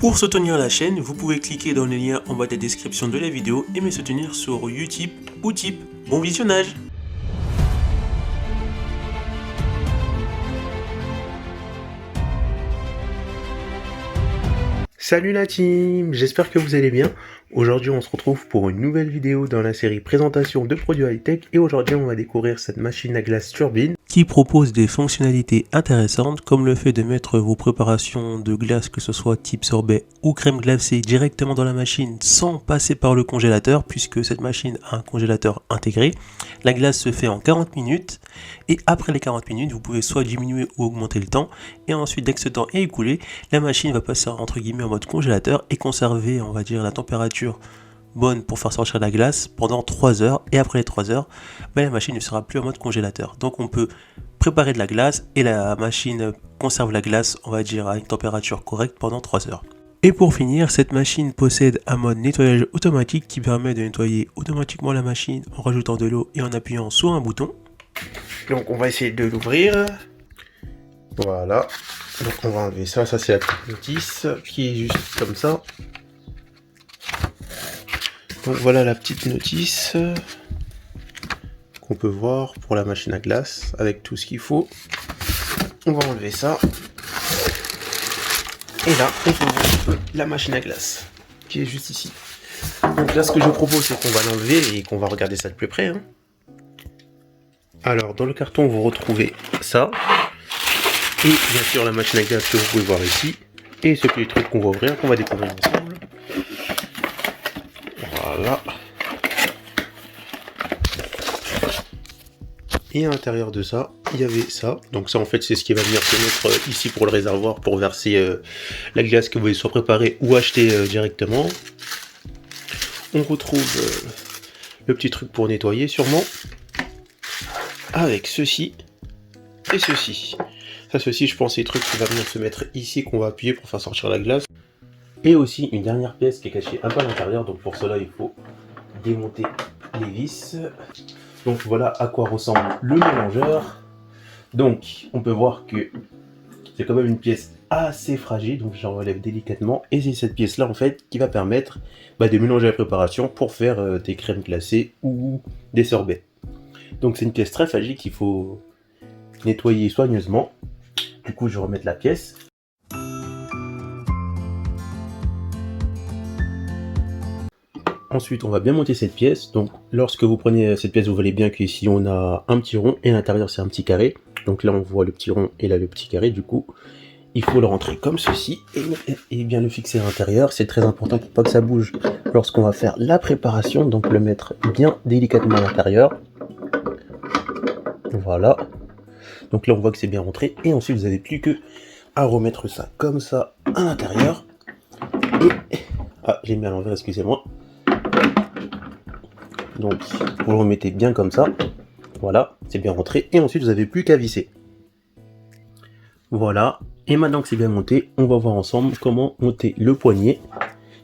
Pour soutenir la chaîne, vous pouvez cliquer dans le lien en bas de la description de la vidéo et me soutenir sur Utip ou Tip. Bon visionnage! Salut la team, j'espère que vous allez bien. Aujourd'hui on se retrouve pour une nouvelle vidéo dans la série présentation de produits high-tech et aujourd'hui on va découvrir cette machine à glace turbine Qui propose des fonctionnalités intéressantes comme le fait de mettre vos préparations de glace, que ce soit type sorbet ou crème glacée, directement dans la machine sans passer par le congélateur, puisque cette machine a un congélateur intégré. La glace se fait en 40 minutes et après les 40 minutes vous pouvez soit diminuer ou augmenter le temps, et ensuite dès que ce temps est écoulé, la machine va passer entre guillemets en mode congélateur et conserver, on va dire, la température bonne pour faire sortir la glace pendant 3 heures, et après les 3 heures, la machine ne sera plus en mode congélateur. Donc on peut préparer de la glace et la machine conserve la glace, on va dire, à une température correcte pendant 3 heures. Et pour finir, cette machine possède un mode nettoyage automatique qui permet de nettoyer automatiquement la machine en rajoutant de l'eau et en appuyant sur un bouton. Donc on va essayer de l'ouvrir. Voilà. Donc on va enlever ça, c'est la petite notice qui est juste comme ça. Donc voilà la petite notice qu'on peut voir pour la machine à glace avec tout ce qu'il faut. On va enlever ça. Et là, on peut voir la machine à glace qui est juste ici. Donc là, ce que je propose, c'est qu'on va l'enlever et qu'on va regarder ça de plus près. Alors, dans le carton, vous retrouvez ça. Et bien sûr, la machine à glace que vous pouvez voir ici. Et ce petit truc qu'on va ouvrir, qu'on va découvrir ensemble. Voilà. Et à l'intérieur de ça, il y avait ça. Donc ça, en fait, c'est ce qui va venir se mettre ici pour le réservoir, pour verser la glace que vous voulez soit préparer ou acheter directement. On retrouve le petit truc pour nettoyer, sûrement. Avec ceci et ceci. Ça, ceci, je pense, c'est le truc qui va venir se mettre ici, qu'on va appuyer pour faire sortir la glace. Et aussi une dernière pièce qui est cachée un peu à l'intérieur, donc pour cela il faut démonter les vis. Donc voilà à quoi ressemble le mélangeur. Donc on peut voir que c'est quand même une pièce assez fragile, donc j'en relève délicatement. Et c'est cette pièce là en fait qui va permettre de mélanger la préparation pour faire des crèmes glacées ou des sorbets. Donc c'est une pièce très fragile qu'il faut nettoyer soigneusement. Du coup je vais remettre la pièce. Ensuite, on va bien monter cette pièce. Donc, lorsque vous prenez cette pièce, vous voyez bien qu'ici, on a un petit rond et à l'intérieur, c'est un petit carré. Donc là, on voit le petit rond et là, le petit carré. Du coup, il faut le rentrer comme ceci et bien le fixer à l'intérieur. C'est très important pour pas que ça bouge lorsqu'on va faire la préparation. Donc, le mettre bien délicatement à l'intérieur. Voilà. Donc là, on voit que c'est bien rentré. Et ensuite, vous n'avez plus que à remettre ça comme ça à l'intérieur. Et... ah, j'ai mis à l'envers, excusez-moi. Donc vous le remettez bien comme ça, voilà, c'est bien rentré, et ensuite vous n'avez plus qu'à visser. Voilà, et maintenant que c'est bien monté, on va voir ensemble comment monter le poignet,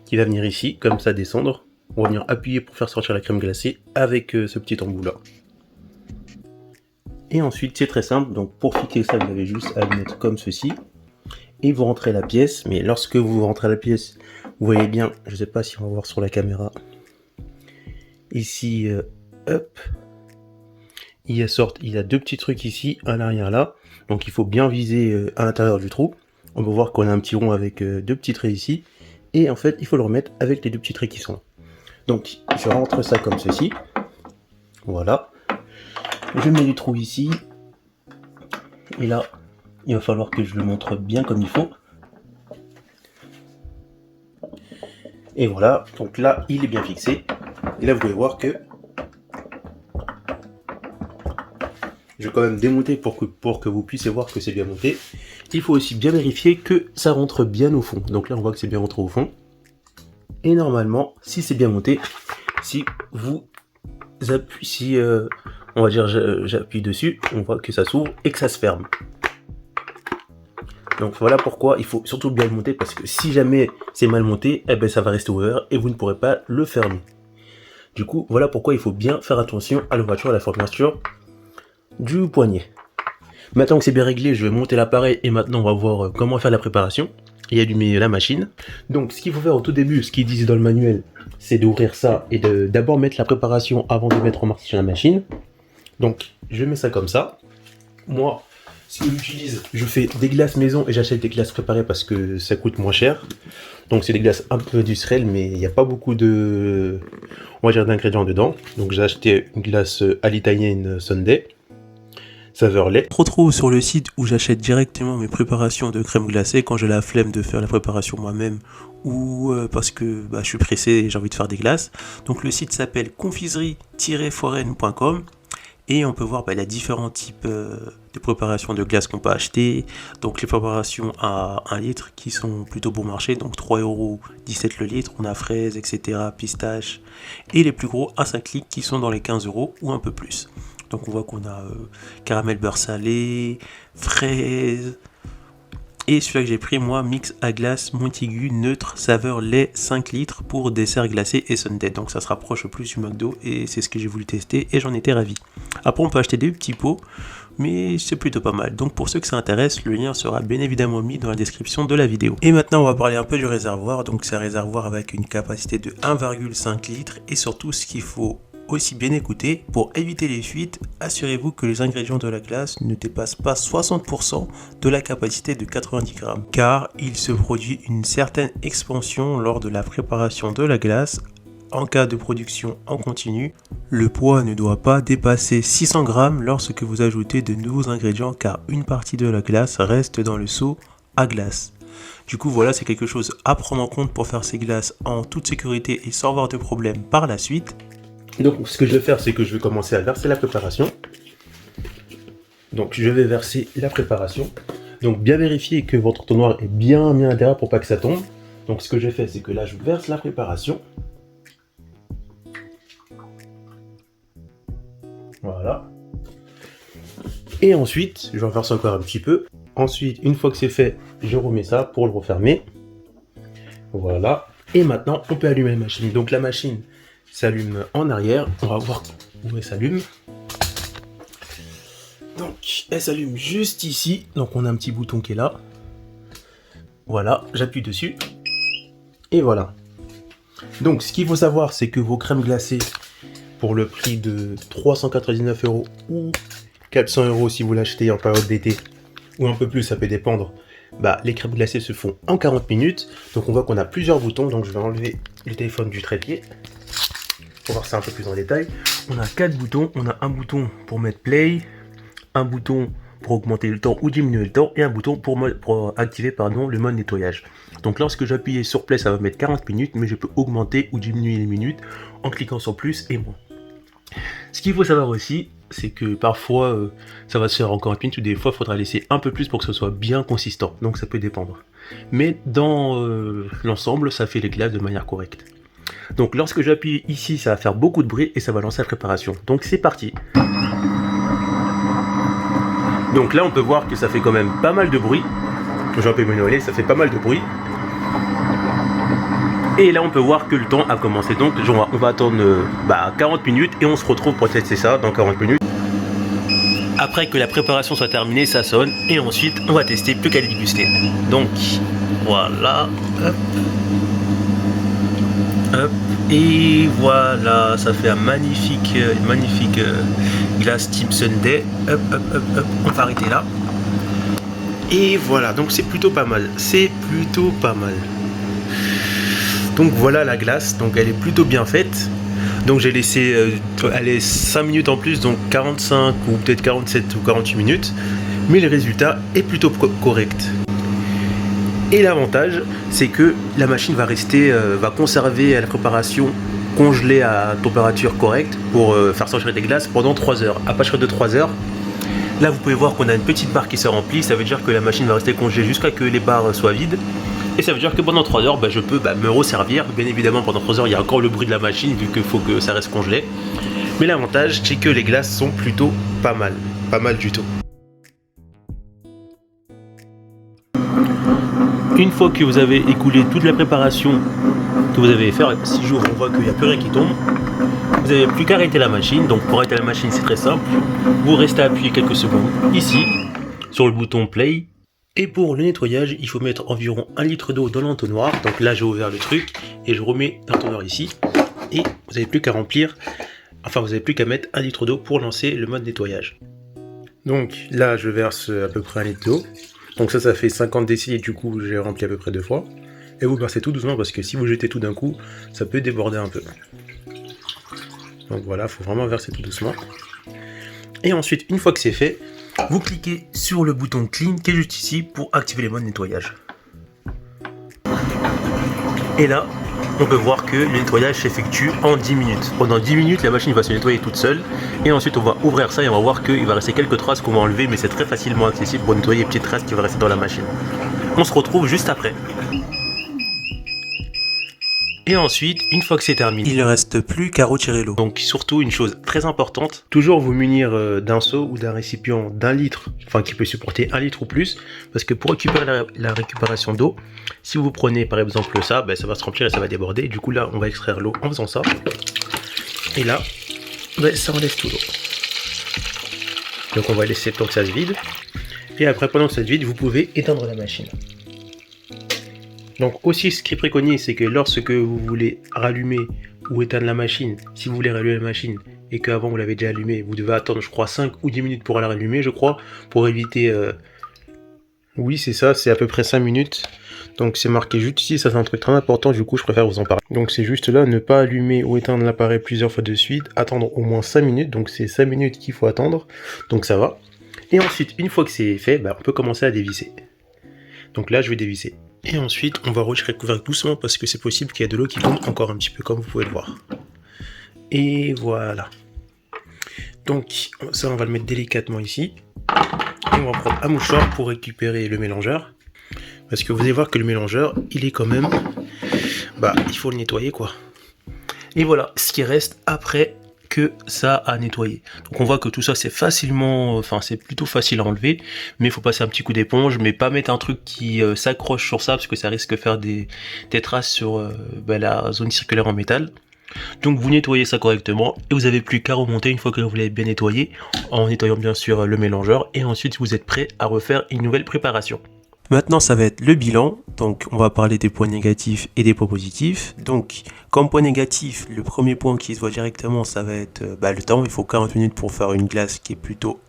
qui va venir ici, comme ça descendre. On va venir appuyer pour faire sortir la crème glacée avec ce petit embout là. Et ensuite c'est très simple, donc pour fixer ça, vous avez juste à le mettre comme ceci, et vous rentrez la pièce, mais lorsque vous rentrez la pièce, vous voyez bien, je ne sais pas si on va voir sur la caméra, ici, hop, il y a deux petits trucs ici, à l'arrière là, donc il faut bien viser à l'intérieur du trou. On peut voir qu'on a un petit rond avec deux petits traits ici, et en fait il faut le remettre avec les deux petits traits qui sont là. Donc je rentre ça comme ceci, voilà, je mets les trous ici, et là il va falloir que je le montre bien comme il faut. Et voilà, donc là il est bien fixé. Et là vous pouvez voir que je vais quand même démonter pour que vous puissiez voir que c'est bien monté. Il faut aussi bien vérifier que ça rentre bien au fond. Donc là on voit que c'est bien rentré au fond. Et normalement, si c'est bien monté, si vous appuyez, on va dire j'appuie dessus, on voit que ça s'ouvre et que ça se ferme. Donc voilà pourquoi il faut surtout bien le monter, parce que si jamais c'est mal monté, eh ben ça va rester ouvert et vous ne pourrez pas le fermer. Du coup, voilà pourquoi il faut bien faire attention à l'ouverture et à la fermeture du poignet. Maintenant que c'est bien réglé, je vais monter l'appareil et maintenant on va voir comment faire la préparation. et allumer la machine. Donc ce qu'il faut faire au tout début, ce qu'ils disent dans le manuel, c'est d'ouvrir ça et d'abord mettre la préparation avant de mettre en marche sur la machine. Donc je mets ça comme ça. Moi, ce que j'utilise, je fais des glaces maison et j'achète des glaces préparées parce que ça coûte moins cher. Donc c'est des glaces un peu industrielles, mais il n'y a pas beaucoup de, on va dire, d'ingrédients dedans. Donc j'ai acheté une glace à l'italienne Sundae, saveur lait. Trop sur le site où j'achète directement mes préparations de crème glacée quand j'ai la flemme de faire la préparation moi-même ou parce que je suis pressé et j'ai envie de faire des glaces. Donc le site s'appelle confiserie-foraine.com et on peut voir les différents types de préparations de glace qu'on peut acheter. Donc les préparations à 1 litre qui sont plutôt bon marché, donc 3,17€ le litre, on a fraises, etc., pistaches, et les plus gros à 5 litres qui sont dans les 15€ ou un peu plus. Donc on voit qu'on a caramel beurre salé, fraises, et celui-là que j'ai pris moi, mix à glace Montaigu neutre saveur lait 5 litres pour dessert glacé et sundae. Donc ça se rapproche plus du McDo et c'est ce que j'ai voulu tester et j'en étais ravi. Après on peut acheter des petits pots, mais c'est plutôt pas mal. Donc pour ceux que ça intéresse, le lien sera bien évidemment mis dans la description de la vidéo. Et maintenant on va parler un peu du réservoir. Donc c'est un réservoir avec une capacité de 1,5 litres et surtout ce qu'il faut aussi bien écouter, pour éviter les fuites, assurez-vous que les ingrédients de la glace ne dépassent pas 60% de la capacité de 90 grammes, car il se produit une certaine expansion lors de la préparation de la glace. En cas de production en continu, le poids ne doit pas dépasser 600 grammes lorsque vous ajoutez de nouveaux ingrédients, car une partie de la glace reste dans le seau à glace. Du coup voilà, c'est quelque chose à prendre en compte pour faire ces glaces en toute sécurité et sans avoir de problème par la suite. Donc ce que je vais faire, c'est que je vais commencer à verser la préparation. Donc je vais verser la préparation. Donc bien vérifier que votre entonnoir est bien à l'intérieur pour pas que ça tombe. Donc ce que j'ai fait, c'est que là je verse la préparation. Voilà. Et ensuite, je verse encore un petit peu. Ensuite, une fois que c'est fait, je remets ça pour le refermer. Voilà. Et maintenant, on peut allumer la machine. Donc la machine s'allume en arrière. On va voir où elle s'allume. Donc, elle s'allume juste ici. Donc, on a un petit bouton qui est là. Voilà, j'appuie dessus. Et voilà. Donc, ce qu'il faut savoir, c'est que vos crèmes glacées, pour le prix de 399€ ou 400€ si vous l'achetez en période d'été, ou un peu plus, ça peut dépendre, les crèmes glacées se font en 40 minutes. Donc, on voit qu'on a plusieurs boutons. Donc, je vais enlever le téléphone du trépied pour voir ça un peu plus en détail. On a 4 boutons. On a un bouton pour mettre play, un bouton pour augmenter le temps ou diminuer le temps, et un bouton pour activer le mode nettoyage. Donc lorsque j'appuie sur play, ça va mettre 40 minutes, mais je peux augmenter ou diminuer les minutes en cliquant sur plus et moins. Ce qu'il faut savoir aussi, c'est que parfois ça va se faire en 40 minutes, ou des fois il faudra laisser un peu plus pour que ce soit bien consistant. Donc ça peut dépendre. Mais dans l'ensemble, ça fait les glaces de manière correcte. Donc lorsque j'appuie ici, ça va faire beaucoup de bruit et ça va lancer la préparation. Donc c'est parti. Donc là on peut voir que ça fait quand même pas mal de bruit. J'ai un peu manuelé, ça fait pas mal de bruit. Et là on peut voir que le temps a commencé. Donc on va attendre 40 minutes et on se retrouve pour tester ça dans 40 minutes. Après que la préparation soit terminée, ça sonne et ensuite on va tester plus qu'à déguster. Donc voilà, hop. Hop, et voilà, ça fait un magnifique glace type Sundae. Hop, hop, hop, hop, on va arrêter là. Et voilà, donc c'est plutôt pas mal. C'est plutôt pas mal. Donc voilà la glace, donc elle est plutôt bien faite. Donc j'ai laissé 5 minutes en plus, donc 45 ou peut-être 47 ou 48 minutes. Mais le résultat est plutôt correct. Et l'avantage, c'est que la machine va conserver la préparation congelée à température correcte pour faire sortir des glaces pendant 3 heures. À partir de 3 heures, là vous pouvez voir qu'on a une petite barre qui se remplit. Ça veut dire que la machine va rester congelée jusqu'à ce que les barres soient vides. Et ça veut dire que pendant 3 heures, je peux me resservir. Bien évidemment, pendant 3 heures, il y a encore le bruit de la machine vu qu'il faut que ça reste congelé. Mais l'avantage, c'est que les glaces sont plutôt pas mal du tout. Une fois que vous avez écoulé toute la préparation que vous avez fait, si j'ouvre, on voit qu'il n'y a plus rien qui tombe. Vous n'avez plus qu'à arrêter la machine. Donc pour arrêter la machine, c'est très simple. Vous restez appuyé quelques secondes ici sur le bouton play Et pour le nettoyage, il faut mettre environ 1 litre d'eau dans l'entonnoir. Donc là, j'ai ouvert le truc et je remets l'entonnoir ici. Et vous n'avez plus qu'à remplir, enfin vous n'avez plus qu'à mettre 1 litre d'eau pour lancer le mode nettoyage. Donc là, je verse à peu près 1 litre d'eau. Donc ça fait 50 décilitres, du coup j'ai rempli à peu près 2 fois. Et vous versez tout doucement parce que si vous jetez tout d'un coup, ça peut déborder un peu. Donc voilà, il faut vraiment verser tout doucement. Et ensuite, une fois que c'est fait, vous cliquez sur le bouton Clean qui est juste ici pour activer les modes nettoyage. Et là, on peut voir que le nettoyage s'effectue en 10 minutes. Pendant 10 minutes, la machine va se nettoyer toute seule. Et ensuite, on va ouvrir ça et on va voir qu'il va rester quelques traces qu'on va enlever, mais c'est très facilement accessible pour nettoyer les petites traces qui vont rester dans la machine. On se retrouve juste après. Et ensuite, une fois que c'est terminé, Il ne reste plus qu'à retirer l'eau. donc surtout une chose très importante, toujours vous munir d'un seau ou d'un récipient d'1 litre, enfin qui peut supporter 1 litre ou plus, parce que pour récupérer la récupération d'eau, si vous prenez par exemple ça, ça va se remplir et ça va déborder. Du coup là, on va extraire l'eau en faisant ça. Et là, ça enlève tout l'eau. Donc on va laisser le temps que ça se vide. Et après, pendant que ça se vide, vous pouvez éteindre la machine. Donc aussi, ce qui est préconisé, c'est que lorsque vous voulez rallumer ou éteindre la machine, si vous voulez rallumer la machine et qu'avant vous l'avez déjà allumée, vous devez attendre, je crois, 5 ou 10 minutes pour la rallumer, je crois, pour éviter... Oui, c'est ça, c'est à peu près 5 minutes. Donc c'est marqué juste ici, ça c'est un truc très important, du coup je préfère vous en parler. Donc c'est juste là, ne pas allumer ou éteindre l'appareil plusieurs fois de suite, attendre au moins 5 minutes, donc c'est 5 minutes qu'il faut attendre, donc ça va. Et ensuite, une fois que c'est fait, on peut commencer à dévisser. Donc là, je vais dévisser. Et ensuite, on va retirer le couvercle doucement parce que c'est possible qu'il y ait de l'eau qui tombe encore un petit peu, comme vous pouvez le voir. Et voilà. Donc ça, on va le mettre délicatement ici. Et on va prendre un mouchoir pour récupérer le mélangeur. Parce que vous allez voir que le mélangeur, il est quand même... il faut le nettoyer, quoi. Et voilà, ce qui reste après que ça a nettoyé. Donc on voit que tout ça c'est facilement, c'est plutôt facile à enlever, mais il faut passer un petit coup d'éponge, mais pas mettre un truc qui s'accroche sur ça parce que ça risque de faire des traces sur la zone circulaire en métal. Donc vous nettoyez ça correctement et vous n'avez plus qu'à remonter une fois que vous l'avez bien nettoyé, en nettoyant bien sûr le mélangeur, et ensuite vous êtes prêt à refaire une nouvelle préparation. Maintenant, ça va être le bilan. Donc, on va parler des points négatifs et des points positifs. Donc, comme point négatif, le premier point qui se voit directement, ça va être le temps. Il faut 40 minutes pour faire une glace qui est plutôt,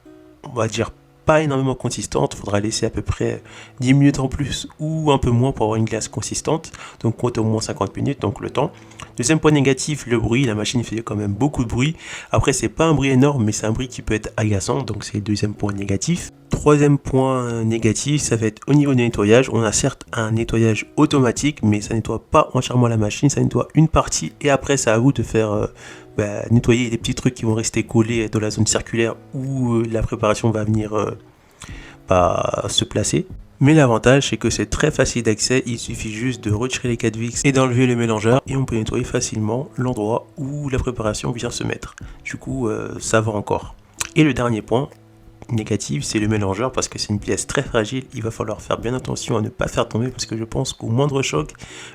on va dire, pas énormément consistante. Il faudra laisser à peu près 10 minutes en plus ou un peu moins pour avoir une glace consistante. Donc, comptez au moins 50 minutes, donc le temps. Deuxième point négatif, le bruit. La machine fait quand même beaucoup de bruit. Après, c'est pas un bruit énorme, mais c'est un bruit qui peut être agaçant. Donc, c'est le deuxième point négatif. Troisième point négatif, ça va être au niveau du nettoyage. On a certes un nettoyage automatique, mais ça nettoie pas entièrement la machine, ça nettoie une partie et après c'est à vous de faire nettoyer les petits trucs qui vont rester collés dans la zone circulaire où la préparation va venir se placer. Mais l'avantage c'est que c'est très facile d'accès, il suffit juste de retirer les 4 vis et d'enlever le mélangeur et on peut nettoyer facilement l'endroit où la préparation vient se mettre. Du coup ça va encore. Et le dernier point négatif, c'est le mélangeur parce que c'est une pièce très fragile, il va falloir faire bien attention à ne pas faire tomber parce que je pense qu'au moindre choc,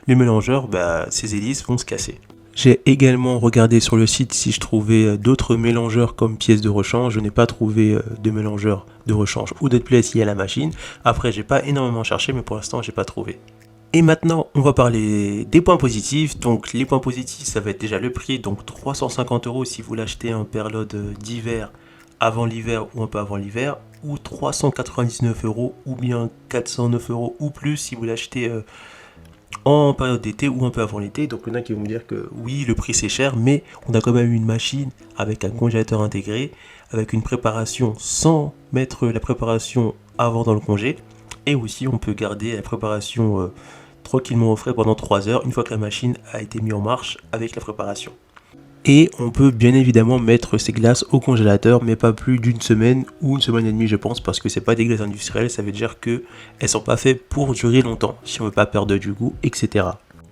le mélangeur, ses hélices vont se casser. J'ai également regardé sur le site si je trouvais d'autres mélangeurs comme pièces de rechange, je n'ai pas trouvé de mélangeur de rechange ou d'autres pièces liées à la machine. Après, j'ai pas énormément cherché, mais pour l'instant, j'ai pas trouvé. Et maintenant, on va parler des points positifs. Donc, les points positifs, ça va être déjà le prix, donc 350 € si vous l'achetez en période d'hiver, avant l'hiver ou un peu avant l'hiver, ou 399 € ou bien 409 € ou plus si vous l'achetez en période d'été ou un peu avant l'été. Donc il y en a qui vont me dire que oui, le prix c'est cher, mais on a quand même une machine avec un congélateur intégré, avec une préparation sans mettre la préparation avant dans le congé, et aussi on peut garder la préparation tranquillement au frais pendant 3 heures une fois que la machine a été mise en marche avec la préparation. Et on peut bien évidemment mettre ces glaces au congélateur, mais pas plus d'une semaine ou une semaine et demie je pense, parce que c'est pas des glaces industrielles, ça veut dire que elles sont pas faites pour durer longtemps, si on veut pas perdre du goût, etc.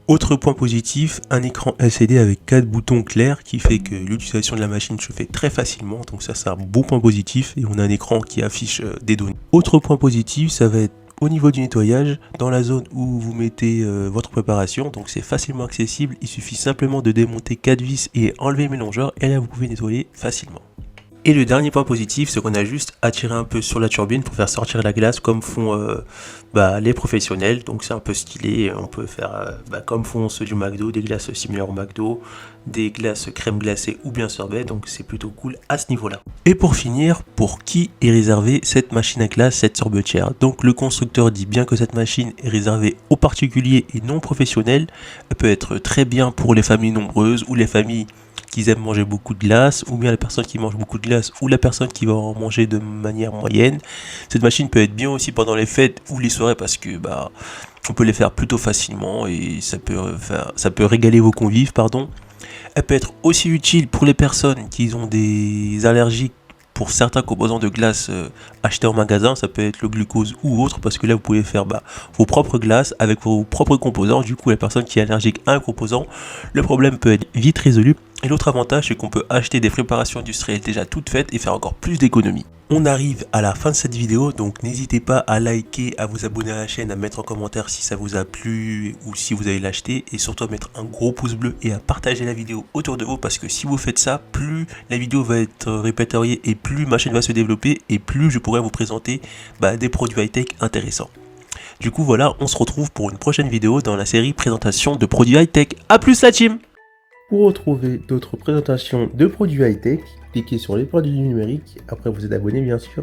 Autre point positif, un écran LCD avec 4 boutons clairs qui fait que l'utilisation de la machine se fait très facilement, donc ça c'est un bon point positif, et on a un écran qui affiche des données. Autre point positif, ça va être au niveau du nettoyage, dans la zone où vous mettez votre préparation, donc c'est facilement accessible, il suffit simplement de démonter 4 vis et enlever le mélangeur, et là vous pouvez nettoyer facilement. Et le dernier point positif, c'est qu'on a juste à tirer un peu sur la turbine pour faire sortir la glace comme font les professionnels. Donc c'est un peu stylé, on peut faire comme font ceux du McDo, des glaces similaires au McDo, des glaces crème glacée ou bien sorbet, donc c'est plutôt cool à ce niveau-là. Et pour finir, pour qui est réservée cette machine à glace, cette sorbetière? Donc le constructeur dit bien que cette machine est réservée aux particuliers et non professionnels. Elle peut être très bien pour les familles nombreuses ou les familles qui aiment manger beaucoup de glace, ou bien la personne qui mange beaucoup de glace, ou la personne qui va en manger de manière moyenne. Cette machine peut être bien aussi pendant les fêtes ou les soirées parce que on peut les faire plutôt facilement et ça peut régaler vos convives, pardon. Elle peut être aussi utile pour les personnes qui ont des allergies pour certains composants de glace achetés en magasin, ça peut être le glucose ou autre, parce que là vous pouvez faire vos propres glaces avec vos propres composants. Du coup, la personne qui est allergique à un composant, le problème peut être vite résolu. Et l'autre avantage, c'est qu'on peut acheter des préparations industrielles déjà toutes faites et faire encore plus d'économies. On arrive à la fin de cette vidéo, donc n'hésitez pas à liker, à vous abonner à la chaîne, à mettre en commentaire si ça vous a plu ou si vous allez l'acheter, et surtout à mettre un gros pouce bleu et à partager la vidéo autour de vous, parce que si vous faites ça, plus la vidéo va être répertoriée et plus ma chaîne va se développer et plus je pourrai vous présenter des produits high-tech intéressants. Du coup voilà, on se retrouve pour une prochaine vidéo dans la série présentation de produits high-tech. A plus la team! Pour retrouver d'autres présentations de produits high-tech, cliquez sur les produits du numérique, après vous êtes abonné bien sûr.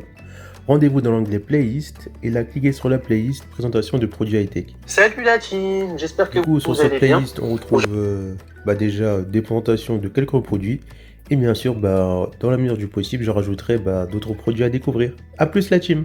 Rendez-vous dans l'onglet playlist et là cliquez sur la playlist présentation de produits high-tech. Salut la team, j'espère que Sur vous cette allez bien. playlist, on retrouve déjà des présentations de quelques produits et bien sûr dans la mesure du possible, je rajouterai d'autres produits à découvrir. A plus la team!